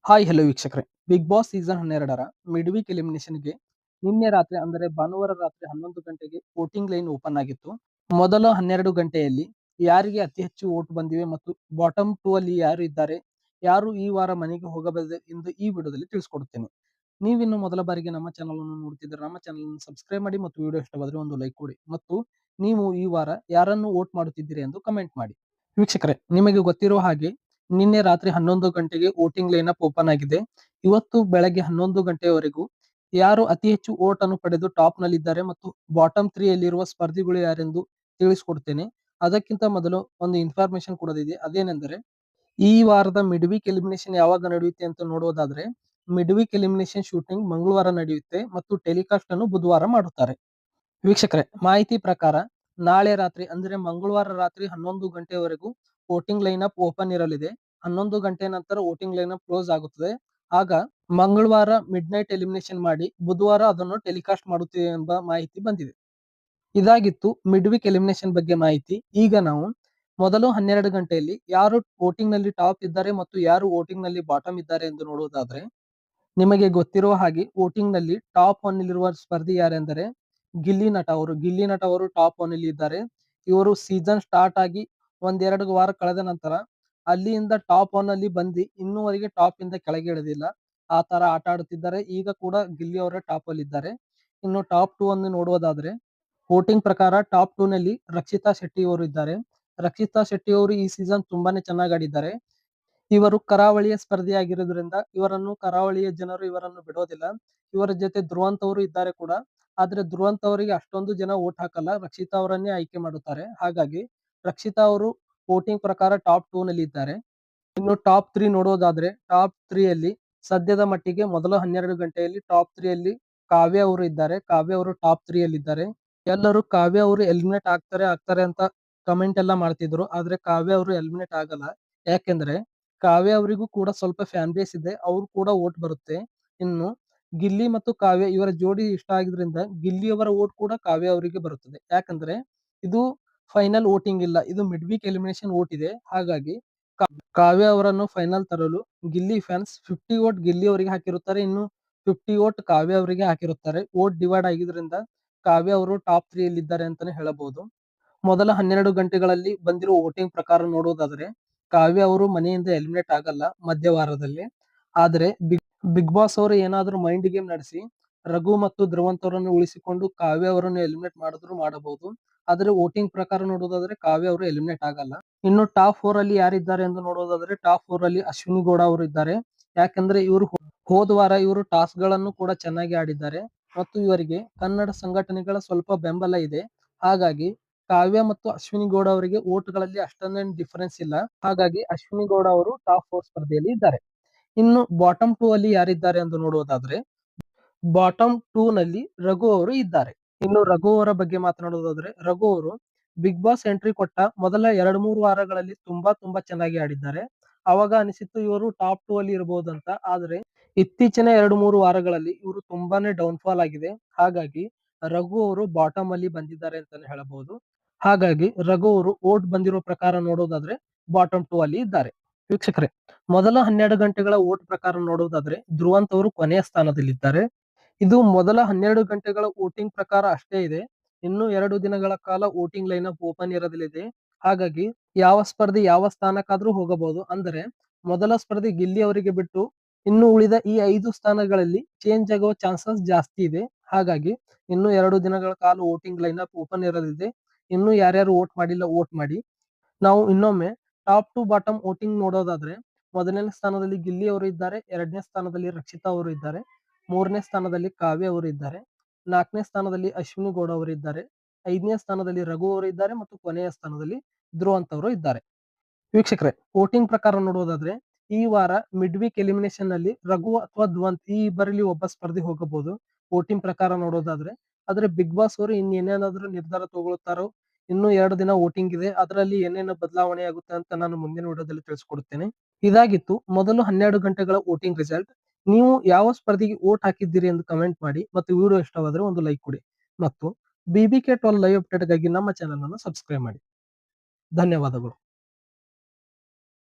Hi hello ವೀಕ್ಷಕರೇ, big boss season 12ರ mid week ಎಲಿಮಿನೇಷನ್ಗೆ ನಿನ್ನೆ ರಾತ್ರಿ ಅಂದರೆ ಭಾನುವಾರ ರಾತ್ರಿ 11 ಗಂಟೆಗೆ ವೋಟಿಂಗ್ ಲೈನ್ ಓಪನ್ ಆಗಿತ್ತು. ಮೊದಲ 12 ಗಂಟೆಯಲ್ಲಿ ಯಾರಿಗೆ ಅತಿ ಹೆಚ್ಚು ವೋಟ್ ಬಂದಿವೆ ಮತ್ತು ಬಾಟಮ್ 2 ಅಲ್ಲಿ ಯಾರು ಇದ್ದಾರೆ, ಯಾರು ಈ ವಾರ ಮನೆಗೆ ಹೋಗಬಹುದು ಎಂದು ಈ ವಿಡಿಯೋದಲ್ಲಿ ತಿಳಿಸ್ಕೊಡುತ್ತೇನೆ. ನೀವಿನ್ನು ಮೊದಲ ಬಾರಿಗೆ ನಮ್ಮ ಚಾನಲ್ ಅನ್ನು ನೋಡ್ತಿದ್ರೆ ನಮ್ಮ ಚಾನಲ್ ಅನ್ನು ಸಬ್ಸ್ಕ್ರೈಬ್ ಮಾಡಿ ಮತ್ತು ವಿಡಿಯೋ ಇಷ್ಟವಾದರೆ ಒಂದು ಲೈಕ್ ಕೊಡಿ ಮತ್ತು ನೀವು ಈ ವಾರ ಯಾರನ್ನು ವೋಟ್ ಮಾಡುತ್ತಿದ್ದೀರಿ ಎಂದು ಕಮೆಂಟ್ ಮಾಡಿ. ವೀಕ್ಷಕರೇ, ನಿಮಗೆ ಗೊತ್ತಿರುವ ಹಾಗೆ ನಿನ್ನೆ ರಾತ್ರಿ 11 ಗಂಟೆಗೆ ವೋಟಿಂಗ್ ಲೈನ್ ಅಪ್ ಓಪನ್ ಆಗಿದೆ. ಇವತ್ತು ಬೆಳಗ್ಗೆ 11 ಗಂಟೆಯವರೆಗೂ ಯಾರು ಅತಿ ಹೆಚ್ಚು ವೋಟ್ ಅನ್ನು ಪಡೆದು ಟಾಪ್ ನಲ್ಲಿದ್ದಾರೆ ಮತ್ತು ಬಾಟಮ್ 3 ಯಲ್ಲಿರುವ ಸ್ಪರ್ಧಿಗಳು ಯಾರೆಂದು ತಿಳಿಸ್ಕೊಡ್ತೇನೆ. ಅದಕ್ಕಿಂತ ಮೊದಲು ಒಂದು ಇನ್ಫಾರ್ಮೇಶನ್ ಕೊಡೋದಿದೆ. ಅದೇನೆಂದರೆ, ಈ ವಾರದ ಮಿಡ್ ವೀಕ್ ಎಲಿಮಿನೇಷನ್ ಯಾವಾಗ ನಡೆಯುತ್ತೆ ಅಂತ ನೋಡೋದಾದ್ರೆ, ಮಿಡ್ ವೀಕ್ ಎಲಿಮಿನೇಷನ್ ಶೂಟಿಂಗ್ ಮಂಗಳವಾರ ನಡೆಯುತ್ತೆ ಮತ್ತು ಟೆಲಿಕಾಸ್ಟ್ ಅನ್ನು ಬುಧವಾರ ಮಾಡುತ್ತಾರೆ. ವೀಕ್ಷಕರೇ, ಮಾಹಿತಿ ಪ್ರಕಾರ ನಾಳೆ ರಾತ್ರಿ ಅಂದ್ರೆ ಮಂಗಳವಾರ ರಾತ್ರಿ 11 ಗಂಟೆವರೆಗೂ ವೋಟಿಂಗ್ ಲೈನ್ ಅಪ್ ಓಪನ್ ಇರಲಿದೆ. 11 ಗಂಟೆ ನಂತರ ವೋಟಿಂಗ್ ಲೈನ್ ಅಪ್ ಕ್ಲೋಸ್ ಆಗುತ್ತದೆ. ಆಗ ಮಂಗಳವಾರ ಮಿಡ್ ನೈಟ್ ಎಲಿಮಿನೇಷನ್ ಮಾಡಿ ಬುಧವಾರ ಅದನ್ನು ಟೆಲಿಕಾಸ್ಟ್ ಮಾಡುತ್ತೇವೆ ಎಂಬ ಮಾಹಿತಿ ಬಂದಿದೆ. ಇದಾಗಿತ್ತು ಮಿಡ್ ವೀಕ್ ಎಲಿಮಿನೇಷನ್ ಬಗ್ಗೆ ಮಾಹಿತಿ. ಈಗ ನಾವು ಮೊದಲು 12 ಗಂಟೆಯಲ್ಲಿ ಯಾರು ವೋಟಿಂಗ್ ನಲ್ಲಿ ಟಾಪ್ ಇದ್ದಾರೆ ಮತ್ತು ಯಾರು ವೋಟಿಂಗ್ ನಲ್ಲಿ ಬಾಟಮ್ ಇದ್ದಾರೆ ಎಂದು ನೋಡುವುದಾದ್ರೆ, ನಿಮಗೆ ಗೊತ್ತಿರುವ ಹಾಗೆ ವೋಟಿಂಗ್ ನಲ್ಲಿ ಟಾಪ್ 1 ಇರುವ ಸ್ಪರ್ಧಿ ಯಾರೆಂದರೆ ಗಿಲ್ಲಿ ನಟ ಅವರು ಟಾಪ್ 1 ಅಲ್ಲಿ ಇದ್ದಾರೆ. ಇವರು ಸೀಸನ್ ಸ್ಟಾರ್ಟ್ ಆಗಿ ಒಂದೆರಡು ವಾರ ಕಳೆದ ನಂತರ ಅಲ್ಲಿಂದ ಟಾಪ್ 1 ಅಲ್ಲಿ ಬಂದು ಇನ್ನೂವರೆಗೆ ಟಾಪ್ ಇಂದ ಕೆಳಗೆ ಇಳಿದಿಲ್ಲ. ಆ ತರ ಆಟ ಆಡುತ್ತಿದ್ದಾರೆ. ಈಗ ಕೂಡ ಗಿಲ್ಲಿ ಅವರೇ ಟಾಪ್ ಅಲ್ಲಿ ಇದ್ದಾರೆ. ಇನ್ನು ಟಾಪ್ 2 ಅನ್ನು ನೋಡುವುದಾದ್ರೆ, ವೋಟಿಂಗ್ ಪ್ರಕಾರ ಟಾಪ್ 2 ನಲ್ಲಿ ರಕ್ಷಿತಾ ಶೆಟ್ಟಿ ಅವರು ಇದ್ದಾರೆ. ರಕ್ಷಿತಾ ಶೆಟ್ಟಿ ಅವರು ಈ ಸೀಸನ್ ತುಂಬಾನೇ ಚೆನ್ನಾಗಿ ಆಡಿದ್ದಾರೆ. ಇವರು ಕರಾವಳಿಯ ಸ್ಪರ್ಧಿಯಾಗಿರುವುದರಿಂದ ಇವರನ್ನು ಕರಾವಳಿಯ ಜನರು ಇವರನ್ನು ಬಿಡೋದಿಲ್ಲ. ಇವರ ಜೊತೆ ಧ್ರುವಂತ್ ಅವರು ಇದ್ದಾರೆ ಕೂಡ. ಆದ್ರೆ ಧ್ರುವಂತ್ ಅವರಿಗೆ ಅಷ್ಟೊಂದು ಜನ ವೋಟ್ ಹಾಕಲ್ಲ, ರಕ್ಷಿತಾ ಅವರನ್ನೇ ಆಯ್ಕೆ ಮಾಡುತ್ತಾರೆ. ಹಾಗಾಗಿ ರಕ್ಷಿತಾ ಅವರು ವೋಟಿಂಗ್ ಪ್ರಕಾರ ಟಾಪ್ 2 ನಲ್ಲಿ ಇದ್ದಾರೆ. ಇನ್ನು ಟಾಪ್ 3 ನೋಡೋದಾದ್ರೆ, ಟಾಪ್ 3 ಅಲ್ಲಿ ಸದ್ಯದ ಮಟ್ಟಿಗೆ ಮೊದಲ 12 ಗಂಟೆಯಲ್ಲಿ ಟಾಪ್ 3 ಅಲ್ಲಿ ಕಾವ್ಯ ಅವರು ಇದ್ದಾರೆ. ಕಾವ್ಯ ಅವರು ಟಾಪ್ 3 ಅಲ್ಲಿ ಇದ್ದಾರೆ. ಎಲ್ಲರೂ ಕಾವ್ಯ ಅವರು ಎಲಿಮಿನೇಟ್ ಆಗ್ತಾರೆ ಅಂತ ಕಮೆಂಟ್ ಎಲ್ಲ ಮಾಡ್ತಿದ್ರು. ಆದ್ರೆ ಕಾವ್ಯ ಅವರು ಎಲಿಮಿನೇಟ್ ಆಗಲ್ಲ. ಯಾಕೆಂದ್ರೆ ಕಾವ್ಯ ಅವರಿಗೂ ಕೂಡ ಸ್ವಲ್ಪ ಫ್ಯಾನ್ ಬೇಸ್ ಇದೆ, ಅವ್ರು ಕೂಡ ವೋಟ್ ಬರುತ್ತೆ. ಇನ್ನು ಗಿಲ್ಲಿ ಮತ್ತು ಕಾವ್ಯ ಇವರ ಜೋಡಿ ಇಷ್ಟ ಆಗಿದ್ರಿಂದ ಗಿಲ್ಲಿ ಅವರ ವೋಟ್ ಕೂಡ ಕಾವ್ಯ ಅವರಿಗೆ ಬರುತ್ತದೆ. ಯಾಕಂದ್ರೆ ಇದು ಫೈನಲ್ ವೋಟಿಂಗ್ ಇಲ್ಲ, ಇದು ಮಿಡ್ ವೀಕ್ ಎಲಿಮಿನೇಷನ್ ವೋಟ್ ಇದೆ. ಹಾಗಾಗಿ ಕಾವ್ಯ ಅವರನ್ನು ಫೈನಲ್ ತರಲು ಗಿಲ್ಲಿ ಫ್ಯಾನ್ಸ್ 50 ವೋಟ್ ಗಿಲ್ಲಿ ಅವರಿಗೆ ಹಾಕಿರುತ್ತಾರೆ, ಇನ್ನು 50 ವೋಟ್ ಕಾವ್ಯ ಅವರಿಗೆ ಹಾಕಿರುತ್ತಾರೆ. ವೋಟ್ ಡಿವೈಡ್ ಆಗಿದ್ರಿಂದ ಕಾವ್ಯ ಅವರು ಟಾಪ್ 3 ಅಲ್ಲಿ ಇದ್ದಾರೆ ಅಂತಾನೆ ಹೇಳಬಹುದು. ಮೊದಲ 12 ಗಂಟೆಗಳಲ್ಲಿ ಬಂದಿರುವ ವೋಟಿಂಗ್ ಪ್ರಕಾರ ನೋಡುವುದಾದ್ರೆ, ಕಾವ್ಯ ಅವರು ಮನೆಯಿಂದ ಎಲಿಮಿನೇಟ್ ಆಗಲ್ಲ ಮಧ್ಯವಾರದಲ್ಲಿ. ಆದ್ರೆ ಬಿಗ್ ಬಾಸ್ ಅವರು ಏನಾದ್ರೂ ಮೈಂಡ್ ಗೇಮ್ ನಡೆಸಿ ರಘು ಮತ್ತು ಧ್ರುವಂತ್ ಅವರನ್ನು ಉಳಿಸಿಕೊಂಡು ಕಾವ್ಯ ಅವರನ್ನು ಎಲಿಮಿನೇಟ್ ಮಾಡಿದ್ರು ಮಾಡಬಹುದು. ಆದ್ರೆ ವೋಟಿಂಗ್ ಪ್ರಕಾರ ನೋಡೋದಾದ್ರೆ ಕಾವ್ಯ ಅವರು ಎಲಿಮಿನೇಟ್ ಆಗಲ್ಲ. ಇನ್ನು ಟಾಪ್ 4 ಅಲ್ಲಿ ಯಾರಿದ್ದಾರೆ ಎಂದು ನೋಡೋದಾದ್ರೆ, ಟಾಪ್ 4 ಅಲ್ಲಿ ಅಶ್ವಿನಿ ಗೌಡ ಅವರು ಇದ್ದಾರೆ. ಯಾಕಂದ್ರೆ ಇವರು ಹೋದ ವಾರ ಇವರು ಟಾಸ್ಕ್ ಗಳನ್ನು ಕೂಡ ಚೆನ್ನಾಗಿ ಆಡಿದ್ದಾರೆ ಮತ್ತು ಇವರಿಗೆ ಕನ್ನಡ ಸಂಘಟನೆಗಳ ಸ್ವಲ್ಪ ಬೆಂಬಲ ಇದೆ. ಹಾಗಾಗಿ ಕಾವ್ಯ ಮತ್ತು ಅಶ್ವಿನಿ ಗೌಡ ಅವರಿಗೆ ವೋಟ್ಗಳಲ್ಲಿ ಅಷ್ಟೊಂದೇನು ಡಿಫರೆನ್ಸ್ ಇಲ್ಲ. ಹಾಗಾಗಿ ಅಶ್ವಿನಿ ಗೌಡ ಅವರು ಟಾಪ್ 4 ಸ್ಪರ್ಧೆಯಲ್ಲಿ ಇದ್ದಾರೆ. ಇನ್ನು ಬಾಟಮ್ 2 ಅಲ್ಲಿ ಯಾರಿದ್ದಾರೆ ಎಂದು ನೋಡುವುದಾದ್ರೆ, ಬಾಟಮ್ 2 ನಲ್ಲಿ ರಘು ಅವರು ಇದ್ದಾರೆ. ಇನ್ನು ರಘು ಅವರ ಬಗ್ಗೆ ಮಾತನಾಡುವುದಾದ್ರೆ, ರಘು ಅವರು ಬಿಗ್ ಬಾಸ್ ಎಂಟ್ರಿ ಕೊಟ್ಟ ಮೊದಲ 2-3 ವಾರಗಳಲ್ಲಿ ತುಂಬಾ ಚೆನ್ನಾಗಿ ಆಡಿದ್ದಾರೆ. ಅವಾಗ ಅನಿಸಿತ್ತು ಇವರು ಟಾಪ್ 2 ಅಲ್ಲಿ ಇರಬಹುದು ಅಂತ. ಆದ್ರೆ ಇತ್ತೀಚಿನ 2-3 ವಾರಗಳಲ್ಲಿ ಇವರು ತುಂಬಾನೇ ಡೌನ್ ಫಾಲ್ ಆಗಿದೆ. ಹಾಗಾಗಿ ರಘು ಅವರು ಬಾಟಮ್ ಅಲ್ಲಿ ಬಂದಿದ್ದಾರೆ ಅಂತಾನೆ ಹೇಳಬಹುದು. ಹಾಗಾಗಿ ರಘು ಅವರು ವೋಟ್ ಬಂದಿರೋ ಪ್ರಕಾರ ನೋಡೋದಾದ್ರೆ ಬಾಟಮ್ 2 ಅಲ್ಲಿ ಇದ್ದಾರೆ. ವೀಕ್ಷಕರೇ, ಮೊದಲ 12 ಗಂಟೆಗಳ ವೋಟ್ ಪ್ರಕಾರ ನೋಡುವುದಾದ್ರೆ ಧ್ರುವಂತ್ ಅವರು ಕೊನೆಯ ಸ್ಥಾನದಲ್ಲಿದ್ದಾರೆ. ಇದು ಮೊದಲ 12 ಗಂಟೆಗಳ ವೋಟಿಂಗ್ ಪ್ರಕಾರ ಅಷ್ಟೇ ಇದೆ. ಇನ್ನು 2 ದಿನಗಳ ಕಾಲ ವೋಟಿಂಗ್ ಲೈನ್ ಅಪ್ ಓಪನ್ ಇರಲಿದೆ. ಹಾಗಾಗಿ ಯಾವ ಸ್ಪರ್ಧಿ ಯಾವ ಸ್ಥಾನಕ್ಕಾದ್ರೂ ಹೋಗಬಹುದು. ಅಂದರೆ ಮೊದಲ ಸ್ಪರ್ಧಿ ಗಿಲ್ಲಿ ಅವರಿಗೆ ಬಿಟ್ಟು ಇನ್ನು ಉಳಿದ ಈ 5 ಸ್ಥಾನಗಳಲ್ಲಿ ಚೇಂಜ್ ಆಗುವ ಚಾನ್ಸಸ್ ಜಾಸ್ತಿ ಇದೆ. ಹಾಗಾಗಿ ಇನ್ನು 2 ದಿನಗಳ ಕಾಲ ವೋಟಿಂಗ್ ಲೈನ್ ಅಪ್ ಓಪನ್ ಇರಲಿದೆ. ಇನ್ನು ಯಾರ್ಯಾರು ವೋಟ್ ಮಾಡಿಲ್ಲ ವೋಟ್ ಮಾಡಿ. ನಾವು ಇನ್ನೊಮ್ಮೆ ಟಾಪ್ ಟು ಬಾಟಮ್ ವೋಟಿಂಗ್ ನೋಡೋದಾದ್ರೆ, ಮೊದಲನೇ ಸ್ಥಾನದಲ್ಲಿ ಗಿಲ್ಲಿ ಅವರು ಇದ್ದಾರೆ, 2ನೇ ಸ್ಥಾನದಲ್ಲಿ ರಕ್ಷಿತಾ ಅವರು ಇದ್ದಾರೆ, 3ನೇ ಸ್ಥಾನದಲ್ಲಿ ಕಾವ್ಯ ಅವರು ಇದ್ದಾರೆ, 4ನೇ ಸ್ಥಾನದಲ್ಲಿ ಅಶ್ವಿನಿ ಗೌಡ ಅವರು ಇದ್ದಾರೆ, 5ನೇ ಸ್ಥಾನದಲ್ಲಿ ರಘು ಅವರು ಇದ್ದಾರೆ ಮತ್ತು ಕೊನೆಯ ಸ್ಥಾನದಲ್ಲಿ ಧ್ರುವಂತ್ ಅವರು ಇದ್ದಾರೆ. ವೀಕ್ಷಕರೇ, ವೋಟಿಂಗ್ ಪ್ರಕಾರ ನೋಡುವುದಾದ್ರೆ ಈ ವಾರ ಮಿಡ್ ವೀಕ್ ಎಲಿಮಿನೇಷನ್ ನಲ್ಲಿ ರಘು ಅಥವಾ ಧ್ರುವಂತ್ ಈ ಇಬ್ಬರಲ್ಲಿ ಒಬ್ಬ ಸ್ಪರ್ಧಿ ಹೋಗಬಹುದು ವೋಟಿಂಗ್ ಪ್ರಕಾರ ನೋಡೋದಾದ್ರೆ. ಆದ್ರೆ ಬಿಗ್ ಬಾಸ್ ಅವರು ಇನ್ನೇನಾದ್ರೂ ನಿರ್ಧಾರ ತಗೊಳ್ತಾರೋ, ಇನ್ನು 2 ದಿನ ವೋಟಿಂಗ್ ಇದೆ, ಅದರಲ್ಲಿ ಏನೇನು ಬದಲಾವಣೆ ಆಗುತ್ತೆ ಅಂತ ನಾನು ಮುಂದಿನ ವಿಡಿಯೋದಲ್ಲಿ ತಿಳಿಸ್ಕೊಡುತ್ತೇನೆ. ಇದಾಗಿತ್ತು ಮೊದಲು 12 ಗಂಟೆಗಳ ವೋಟಿಂಗ್ ರಿಸಲ್ಟ್. ನೀವು ಯಾವ ಸ್ಪರ್ಧಿಗೆ ವೋಟ್ ಹಾಕಿದ್ದೀರಿ ಎಂದು ಕಮೆಂಟ್ ಮಾಡಿ ಮತ್ತು ವಿಡಿಯೋ ಇಷ್ಟವಾದರೆ ಒಂದು ಲೈಕ್ ಕೊಡಿ ಮತ್ತು BBK 12 ಲೈವ್ ಅಪ್ಡೇಟ್ಗಾಗಿ ನಮ್ಮ ಚಾನೆಲ್ ಅನ್ನು ಸಬ್ಸ್ಕ್ರೈಬ್ ಮಾಡಿ. ಧನ್ಯವಾದಗಳು.